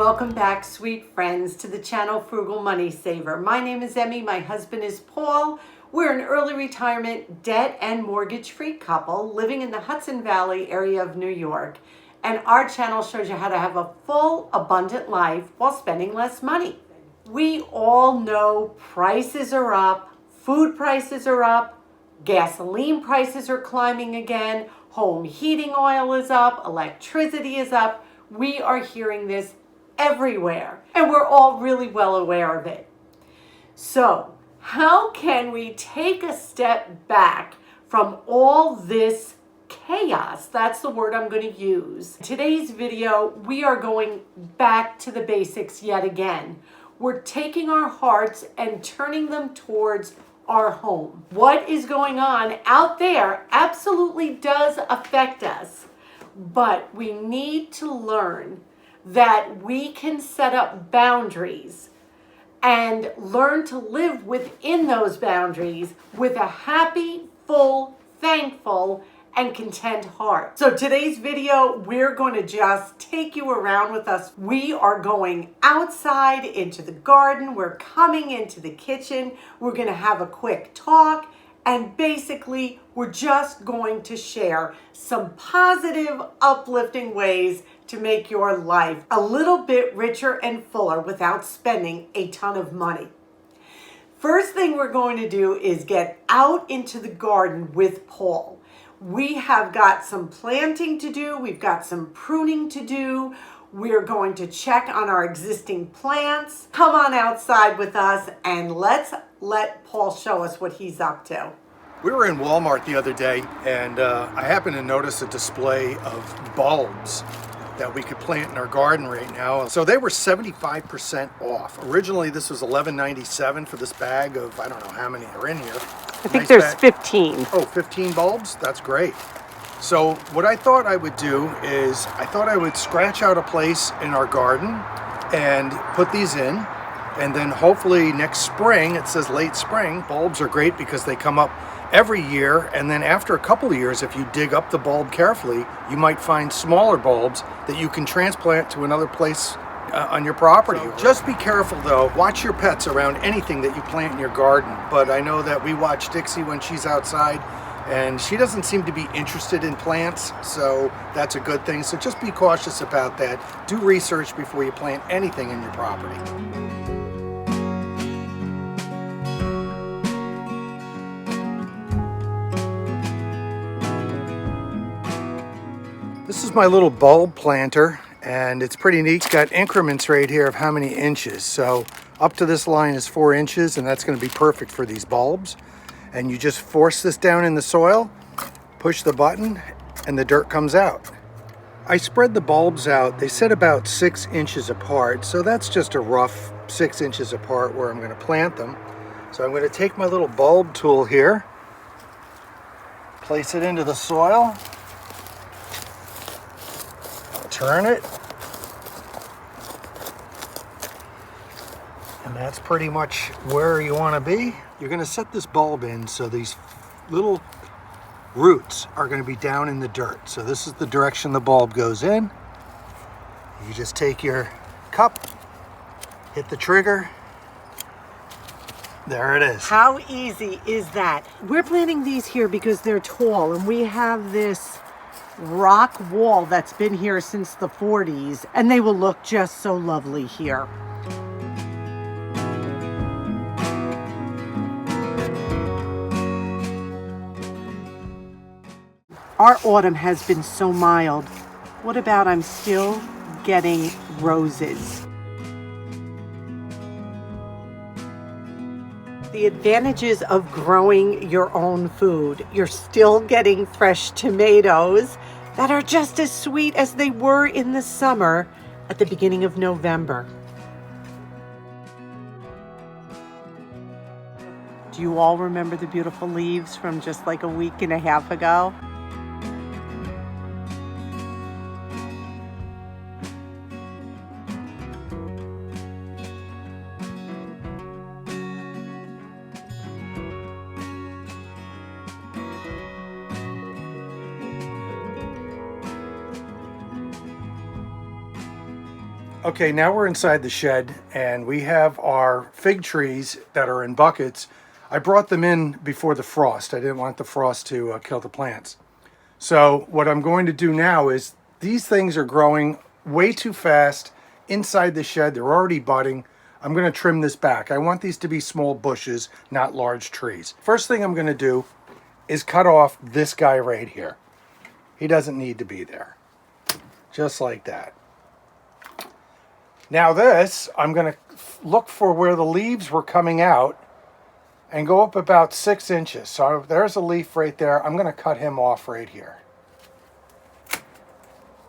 Welcome back, sweet friends, to the channel Frugal Money Saver. My name is Emmy, my husband is Paul. We're an early retirement, debt and mortgage-free couple living in the Jefferson Valley area of New York. And our channel shows you how to have a full, abundant life while spending less money. We all know prices are up, food prices are up, gasoline prices are climbing again, home heating oil is up, electricity is up. We are hearing this everywhere, and we're all really well aware of it. So, how can we take a step back from all this chaos? That's the word I'm going to use. In today's video, we are going back to the basics yet again. We're taking our hearts and turning them towards our home. What is going on out there absolutely does affect us, but we need to learn that we can set up boundaries and learn to live within those boundaries with a happy, full, thankful, and content heart. So today's video, we're going to just take you around with us. We are going outside into the garden. We're coming into the kitchen. We're going to have a quick talk. And basically, we're just going to share some positive, uplifting ways to make your life a little bit richer and fuller without spending a ton of money. First thing we're going to do is get out into the garden with Paul. We have got some planting to do. We've got some pruning to do. We're going to check on our existing plants. Come on outside with us and let's let Paul show us what he's up to. We were in Walmart the other day and I happened to notice a display of bulbs that we could plant in our garden right now. So they were 75% off. Originally this was $11.97 for this bag of, I don't know how many are in here. I think there's 15. Oh, 15 bulbs? That's great. So what I thought I would do is I thought I would scratch out a place in our garden and put these in, and then hopefully next spring, it says late spring, bulbs are great because they come up every year, and then after a couple of years, if you dig up the bulb carefully, you might find smaller bulbs that you can transplant to another place on your property. So just be careful though, watch your pets around anything that you plant in your garden. But I know that we watch Dixie when she's outside and she doesn't seem to be interested in plants, so that's a good thing. So just be cautious about that. Do research before you plant anything in your property. This is my little bulb planter, and it's pretty neat. It's got increments right here of how many inches. So up to this line is 4 inches, and that's going to be perfect for these bulbs. And you just force this down in the soil, push the button, and the dirt comes out. I spread the bulbs out. They sit about 6 inches apart, so that's just a rough 6 inches apart where I'm going to plant them. So I'm going to take my little bulb tool here, place it into the soil, turn it, and that's pretty much where you want to be. You're going to set this bulb in so these little roots are going to be down in the dirt. So this is the direction the bulb goes in. You just take your cup, hit the trigger. There it is. How easy is that? We're planting these here because they're tall, and we have this rock wall that's been here since the 40s, and they will look just so lovely here. Our autumn has been so mild. What about I'm still getting roses? The advantages of growing your own food. You're still getting fresh tomatoes that are just as sweet as they were in the summer at the beginning of November. Do you all remember the beautiful leaves from just like a week and a half ago? Okay, now we're inside the shed and we have our fig trees that are in buckets. I brought them in before the frost. I didn't want the frost to kill the plants. So what I'm going to do now is these things are growing way too fast inside the shed. They're already budding. I'm going to trim this back. I want these to be small bushes, not large trees. First thing I'm going to do is cut off this guy right here. He doesn't need to be there. Just like that. Now this, I'm going to look for where the leaves were coming out and go up about 6 inches. So there's a leaf right there. I'm going to cut him off right here.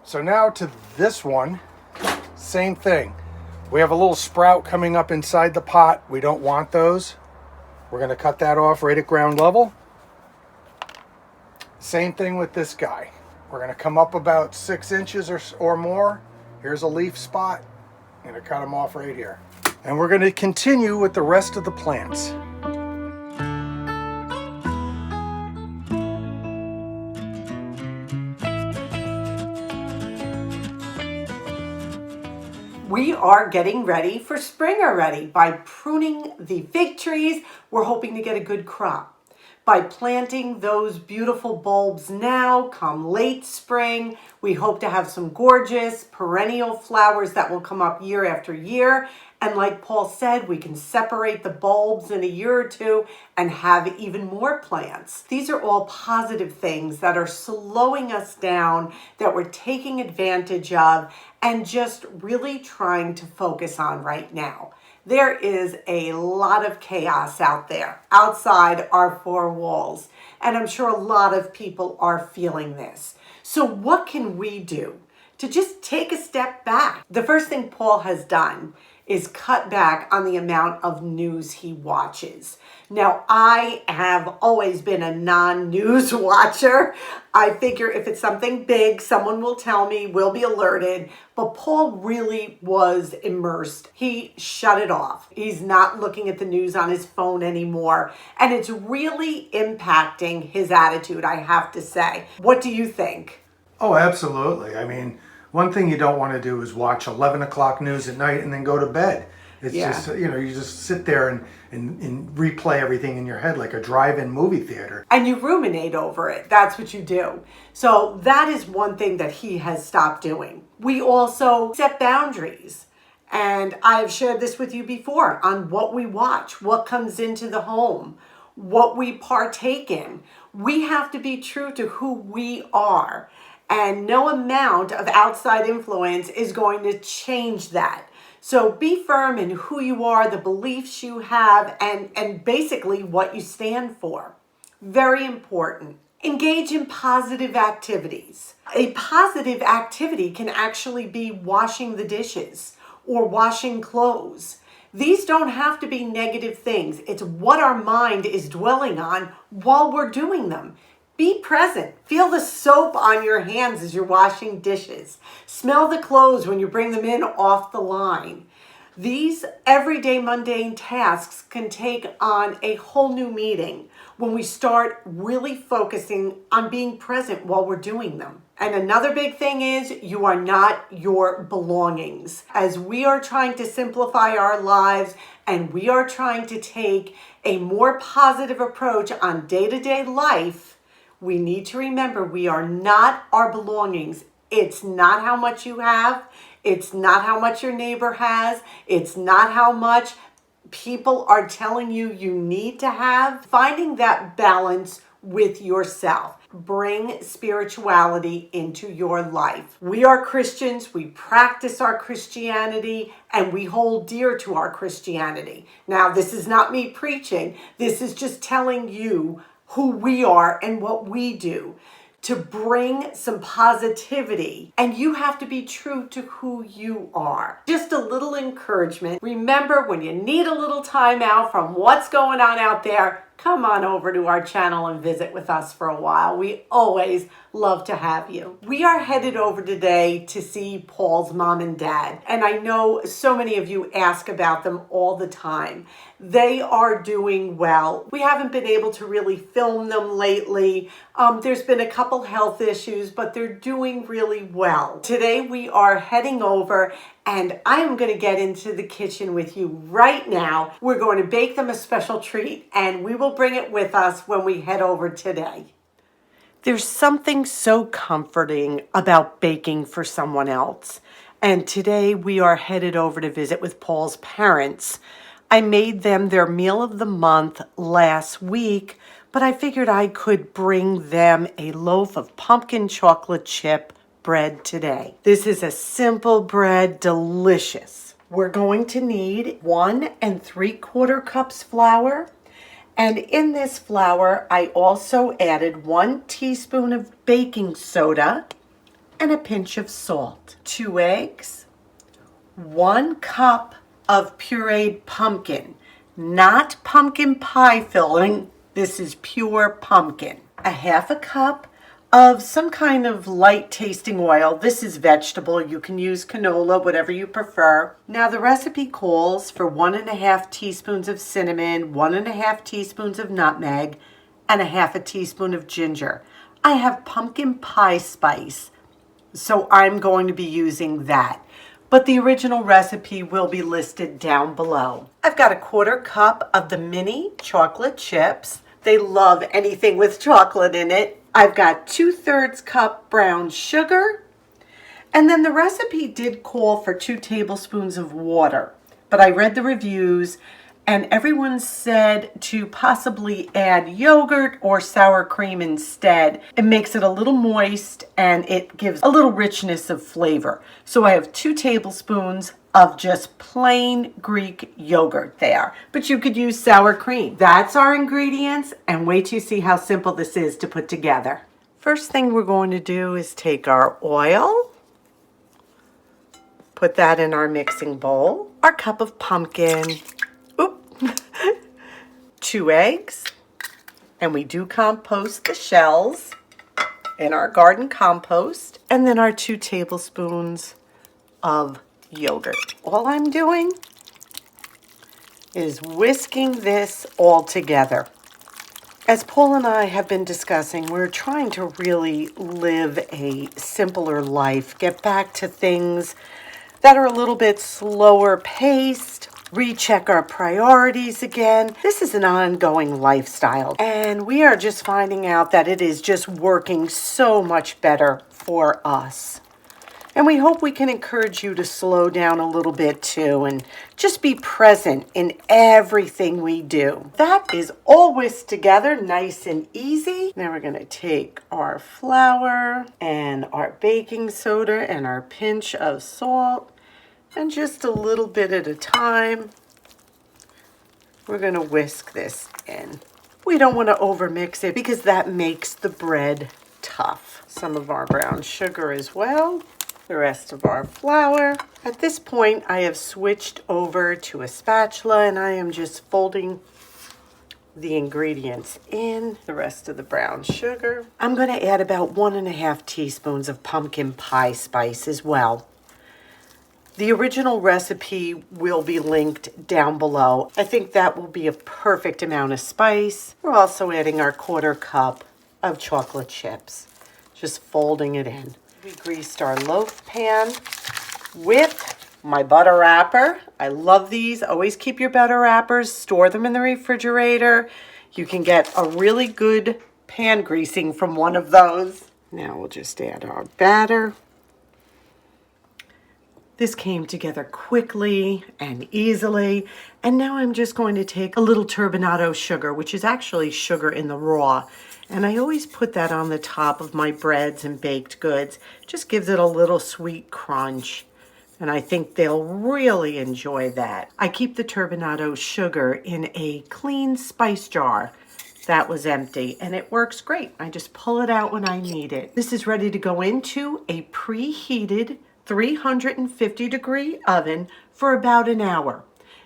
So now to this one, same thing. We have a little sprout coming up inside the pot. We don't want those. We're going to cut that off right at ground level. Same thing with this guy. We're going to come up about 6 inches or more. Here's a leaf spot. I'm going to cut them off right here. And we're going to continue with the rest of the plants. We are getting ready for spring already. By pruning the fig trees, we're hoping to get a good crop. By planting those beautiful bulbs now, come late spring, we hope to have some gorgeous perennial flowers that will come up year after year. And like Paul said, we can separate the bulbs in a year or two and have even more plants. These are all positive things that are slowing us down, that we're taking advantage of, and just really trying to focus on right now. There is a lot of chaos out there, outside our four walls, and I'm sure a lot of people are feeling this. So what can we do to just take a step back? The first thing Paul has done is cut back on the amount of news he watches. Now, I have always been a non-news watcher. I figure if it's something big, someone will tell me, we'll be alerted. But Paul really was immersed. He shut it off. He's not looking at the news on his phone anymore. And it's really impacting his attitude, I have to say. What do you think? Oh, absolutely. I mean, one thing you don't want to do is watch 11 o'clock news at night and then go to bed. It's just, you just sit there and replay everything in your head like a drive-in movie theater. And you ruminate over it. That's what you do. So that is one thing that he has stopped doing. We also set boundaries. And I have shared this with you before on what we watch, what comes into the home, what we partake in. We have to be true to who we are. And no amount of outside influence is going to change that. So be firm in who you are, the beliefs you have, and basically what you stand for. Very important. Engage in positive activities. A positive activity can actually be washing the dishes or washing clothes. These don't have to be negative things. It's what our mind is dwelling on while we're doing them. Be present. Feel the soap on your hands as you're washing dishes. Smell the clothes when you bring them in off the line. These everyday mundane tasks can take on a whole new meaning when we start really focusing on being present while we're doing them. And another big thing is you are not your belongings. As we are trying to simplify our lives and we are trying to take a more positive approach on day-to-day life, we need to remember we are not our belongings. It's not how much you have. It's not how much your neighbor has. It's not how much people are telling you you need to have. Finding that balance with yourself. Bring spirituality into your life. We are Christians. We practice our Christianity and we hold dear to our Christianity. Now, this is not me preaching. This is just telling you who we are and what we do to bring some positivity. And you have to be true to who you are. Just a little encouragement. Remember, when you need a little time out from what's going on out there, come on over to our channel and visit with us for a while. We always love to have you. We are headed over today to see Paul's mom and dad. And I know so many of you ask about them all the time. They are doing well. We haven't been able to really film them lately. There's been a couple health issues, but they're doing really well. Today we are heading over And I am going to get into the kitchen with you right now. We're going to bake them a special treat, and we will bring it with us when we head over today. There's something so comforting about baking for someone else. And today we are headed over to visit with Paul's parents. I made them their meal of the month last week, but I figured I could bring them a loaf of pumpkin chocolate chip bread today. This is a simple bread, delicious. We're going to need 1 3/4 cups flour. And in this flour, I also added 1 teaspoon of baking soda and a pinch of salt, 2 eggs, 1 cup of pureed pumpkin, not pumpkin pie filling. This is pure pumpkin. A 1/2 cup of some kind of light tasting oil. This is vegetable. You can use canola, whatever you prefer. Now the recipe calls for 1 1/2 teaspoons of cinnamon, 1 1/2 teaspoons of nutmeg, and a 1/2 teaspoon of ginger. I have pumpkin pie spice, so I'm going to be using that. But the original recipe will be listed down below. I've got a 1/4 cup of the mini chocolate chips. They love anything with chocolate in it. I've got 2/3 cup brown sugar. And then the recipe did call for 2 tablespoons of water. But I read the reviews and everyone said to possibly add yogurt or sour cream instead. It makes it a little moist and it gives a little richness of flavor. So I have 2 tablespoons of just plain Greek yogurt there. But you could use sour cream. That's our ingredients, and wait till you see how simple this is to put together. First thing we're going to do is take our oil, put that in our mixing bowl, our cup of pumpkin, 2 eggs, and we do compost the shells in our garden compost, and then our 2 tablespoons of yogurt. All I'm doing is whisking this all together. As Paul and I have been discussing, we're trying to really live a simpler life, get back to things that are a little bit slower paced, recheck our priorities again. This is an ongoing lifestyle, and we are just finding out that it is just working so much better for us. And we hope we can encourage you to slow down a little bit too and just be present in everything we do. That is all whisked together nice and easy. Now we're going to take our flour and our baking soda and our pinch of salt, and just a little bit at a time, we're going to whisk this in. We don't want to overmix it because that makes the bread tough. Some of our brown sugar as well. The rest of our flour. At this point, I have switched over to a spatula and I am just folding the ingredients in, the rest of the brown sugar. I'm going to add about 1 1/2 teaspoons of pumpkin pie spice as well. The original recipe will be linked down below. I think that will be a perfect amount of spice. We're also adding our 1/4 cup of chocolate chips, just folding it in. We greased our loaf pan with my butter wrapper. I love these. Always keep your butter wrappers. Store them in the refrigerator. You can get a really good pan greasing from one of those. Now we'll just add our batter. This came together quickly and easily. And now I'm just going to take a little turbinado sugar, which is actually sugar in the raw. And I always put that on the top of my breads and baked goods. Just gives it a little sweet crunch. And I think they'll really enjoy that. I keep the turbinado sugar in a clean spice jar that was empty, and it works great. I just pull it out when I need it. This is ready to go into a preheated 350-degree oven for about an hour.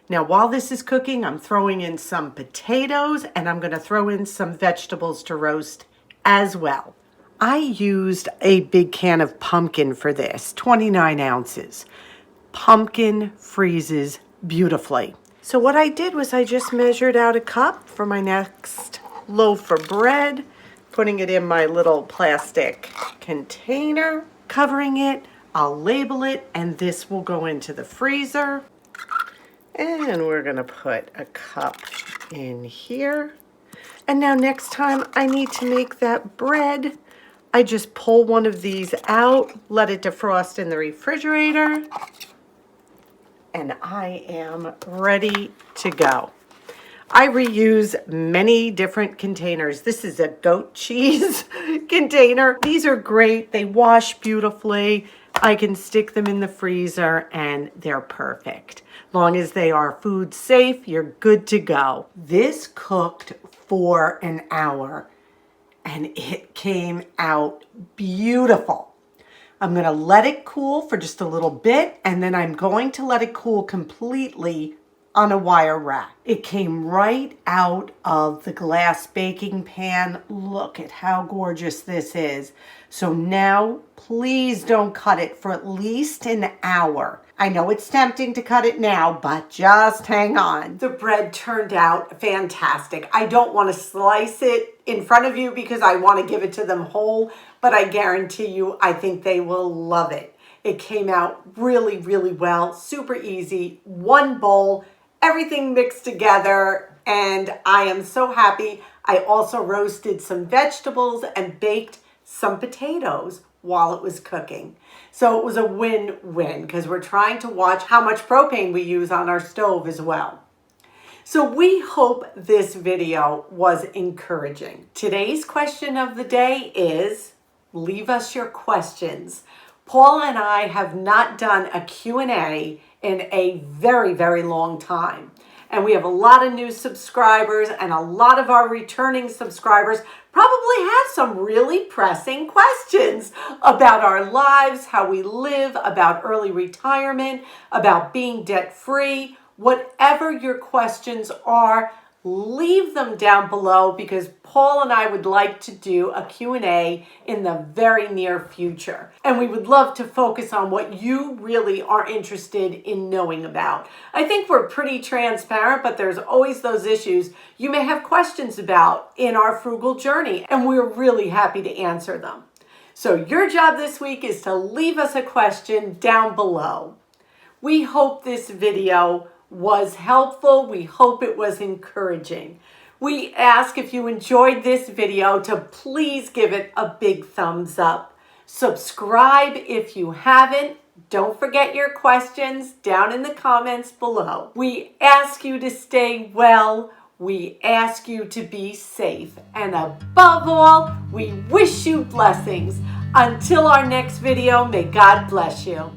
Now, while this is cooking, I'm throwing in some potatoes and I'm going to throw in some vegetables to roast as well. I used a big can of pumpkin for this, 29 ounces. Pumpkin freezes beautifully. So what I did was I just measured out a cup for my next loaf of bread, putting it in my little plastic container, covering it I'll label it, and this will go into the freezer. And we're gonna put a cup in here. And now next time I need to make that bread, I just pull one of these out, let it defrost in the refrigerator, and I am ready to go. I reuse many different containers. This is a goat cheese container. These are great. They wash beautifully. I can stick them in the freezer and they're perfect. Long as they are food safe, you're good to go. This cooked for an hour and it came out beautiful. I'm going to let it cool for just a little bit, and then I'm going to let it cool completely on a wire rack. It came right out of the glass baking pan. Look at how gorgeous this is. So now, please don't cut it for at least an hour. I know it's tempting to cut it now, but just hang on. The bread turned out fantastic. I don't want to slice it in front of you because I want to give it to them whole, but I guarantee you, I think they will love it. It came out really, really well, super easy, one bowl, everything mixed together, and I am so happy. I also roasted some vegetables and baked some potatoes while it was cooking. So it was a win-win because we're trying to watch how much propane we use on our stove as well. So we hope this video was encouraging. Today's question of the day is, leave us your questions. Paul and I have not done a Q&A in a very, very long time. And we have a lot of new subscribers, and a lot of our returning subscribers probably have some really pressing questions about our lives, how we live, about early retirement, about being debt-free. Whatever your questions are, leave them down below because Paul and I would like to do a Q&A in the very near future. And we would love to focus on what you really are interested in knowing about. I think we're pretty transparent, but there's always those issues you may have questions about in our frugal journey, and we're really happy to answer them. So your job this week is to leave us a question down below. We hope this video was helpful. We hope it was encouraging. We ask if you enjoyed this video to please give it a big thumbs up. Subscribe if you haven't. Don't forget your questions down in the comments below. We ask you to stay well. We ask you to be safe. And above all, we wish you blessings. Until our next video, may God bless you.